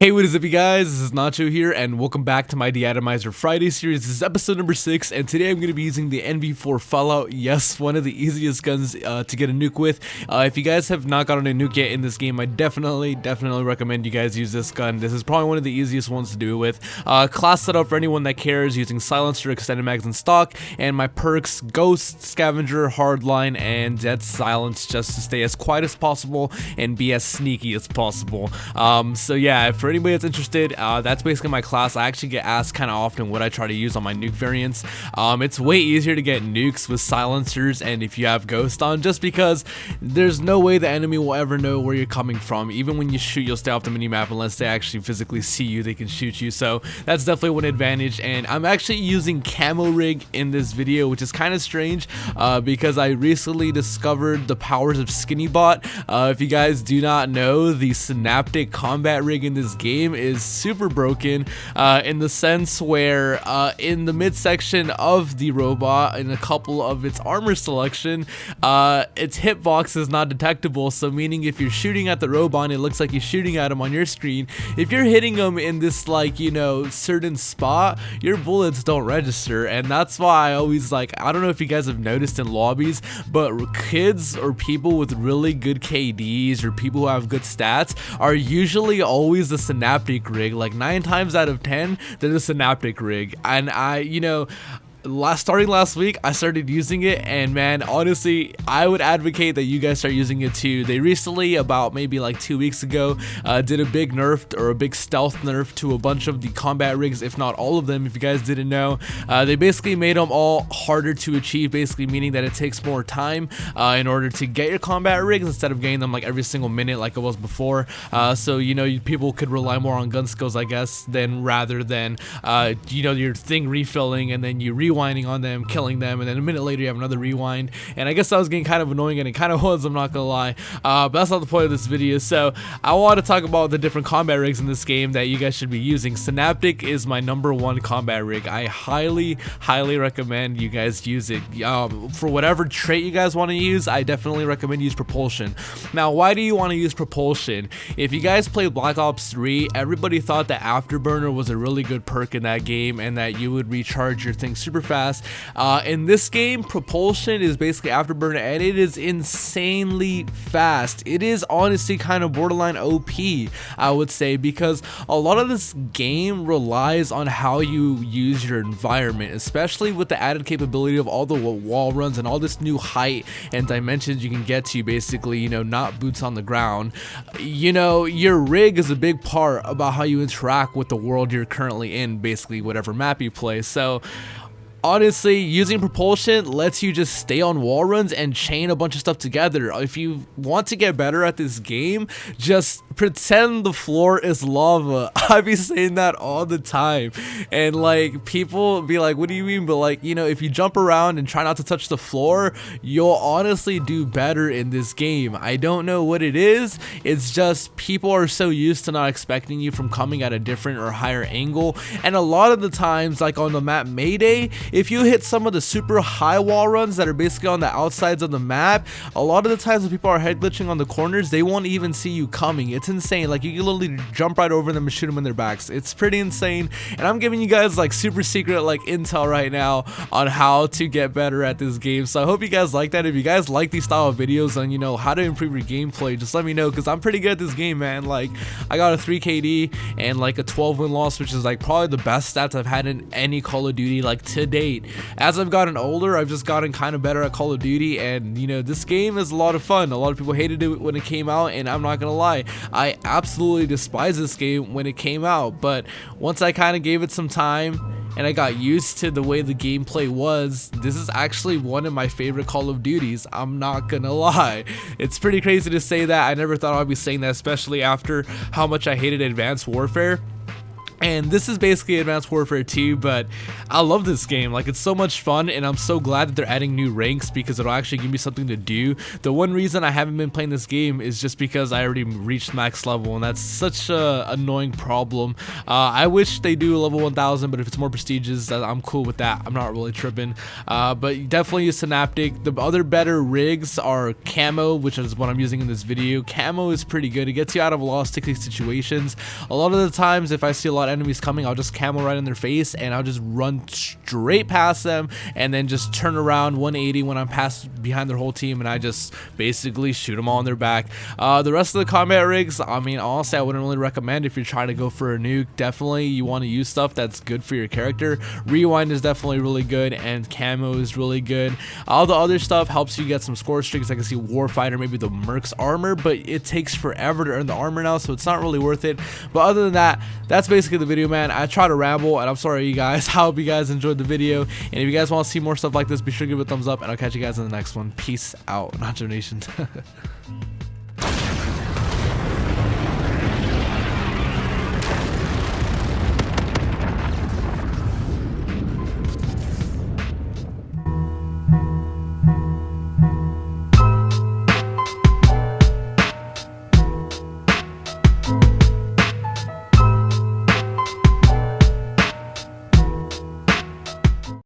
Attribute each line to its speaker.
Speaker 1: Hey, what is up, you guys? This is Nacho here, and welcome back to my De-Atomizer Friday series. This is episode number 6, and today I'm going to be using the NV4 Fallout. Yes, one of the easiest guns to get a nuke with. If you guys have not gotten a nuke yet in this game, I definitely recommend you guys use this gun. This is probably one of the easiest ones to do it with. Class setup for anyone that cares, using silencer, extended mags in stock, and my perks: Ghost, Scavenger, Hardline, and Dead Silence, just to stay as quiet as possible and be as sneaky as possible. So yeah, for anybody that's interested, that's basically my class. I actually get asked kind of often what I try to use on my nuke variants. It's way easier to get nukes with silencers and if you have Ghost on, just because there's no way the enemy will ever know where you're coming from. Even when you shoot, you'll stay off the minimap unless they actually physically see you. They can shoot you, so that's definitely one advantage. And I'm actually using camo rig in this video, which is kind of strange because I recently discovered the powers of Skinny Bot. If you guys do not know, the Synaptic combat rig in this game is super broken in the sense where in the midsection of the robot, in a couple of its armor selection, its hitbox is not detectable. So meaning if you're shooting at the robot and it looks like you're shooting at him on your screen, if you're hitting him in this, like, you know, certain spot, your bullets don't register. And that's why I always, like, I don't know if you guys have noticed in lobbies, but kids or people with really good KDs or people who have good stats are usually always the Synaptic rig. Like 9 times out of 10, they're the Synaptic rig. And starting last week, I started using it, and man, honestly, I would advocate that you guys start using it too. They recently, about maybe like 2 weeks ago, did a big nerf, or a big stealth nerf, to a bunch of the combat rigs, if not all of them. If you guys didn't know, they basically made them all harder to achieve, basically meaning that it takes more time in order to get your combat rigs instead of getting them like every single minute like it was before. So you know, people could rely more on gun skills, I guess, rather than you know, your thing refilling and then you rewinding on them, killing them, and then a minute later you have another rewind. And I guess that was getting kind of annoying, and it kind of was, I'm not gonna lie, but that's not the point of this video. So I want to talk about the different combat rigs in this game that you guys should be using. Synaptic is my #1 combat rig. I highly recommend you guys use it. For whatever trait you guys want to use, I definitely recommend use propulsion. Now, why do you want to use propulsion? If you guys play Black Ops 3, everybody thought that Afterburner was a really good perk in that game and that you would recharge your thing super fast. In this game, propulsion is basically Afterburner, and it is insanely fast. It is honestly kind of borderline OP, I would say, because a lot of this game relies on how you use your environment, especially with the added capability of all the wall runs and all this new height and dimensions you can get to, basically, you know, not boots on the ground. You know, your rig is a big part about how you interact with the world you're currently in, basically whatever map you play. So honestly, using propulsion lets you just stay on wall runs and chain a bunch of stuff together. If you want to get better at this game, just pretend the floor is lava. I be saying that all the time, and like, people be like, what do you mean? But like, you know, if you jump around and try not to touch the floor, you'll honestly do better in this game. I don't know what it is. It's just people are so used to not expecting you from coming at a different or higher angle, and a lot of the times, like on the map Mayday, if you hit some of the super high wall runs that are basically on the outsides of the map, a lot of the times when people are head glitching on the corners, they won't even see you coming. It's insane. Like, you can literally jump right over them and shoot them in their backs. It's pretty insane, and I'm giving you guys like super secret like intel right now on how to get better at this game. So I hope you guys like that. If you guys like these style of videos on, you know, how to improve your gameplay, just let me know, because I'm pretty good at this game, man. Like, I got a 3 KD and like a 12 win loss, which is like probably the best stats I've had in any Call of Duty like to date. As I've gotten older, I've just gotten kind of better at Call of Duty, and you know, this game is a lot of fun. A lot of people hated it when it came out, and I'm not gonna lie, I absolutely despise this game when it came out. But once I kind of gave it some time and I got used to the way the gameplay was, this is actually one of my favorite Call of Duties. I'm not gonna lie. It's pretty crazy to say that. I never thought I'd be saying that, especially after how much I hated Advanced Warfare. And this is basically Advanced Warfare 2, but I love this game. Like, it's so much fun, and I'm so glad that they're adding new ranks because it'll actually give me something to do. The one reason I haven't been playing this game is just because I already reached max level, and that's such a annoying problem. I wish they do level 1000, but if it's more prestigious, I'm cool with that. I'm not really tripping. But definitely use Synaptic. The other better rigs are Camo, which is what I'm using in this video. Camo is pretty good. It gets you out of a lot of sticky situations. A lot of the times, if I see a lot of enemies coming, I'll just camo right in their face and I'll just run straight past them and then just turn around 180 when I'm past behind their whole team, and I just basically shoot them all in their back. The rest of the combat rigs, I mean, honestly, I wouldn't really recommend if you're trying to go for a nuke. Definitely you want to use stuff that's good for your character. Rewind is definitely really good, and camo is really good. All the other stuff helps you get some Scorestreaks. I can see Warfighter, maybe the Merc's armor, but it takes forever to earn the armor now, so it's not really worth it. But other than that, that's basically the video, man. I try to ramble, and I'm sorry, you guys. I hope you guys enjoyed the video, and if you guys want to see more stuff like this, be sure to give it a thumbs up, and I'll catch you guys in the next one. Peace out. Not Domination.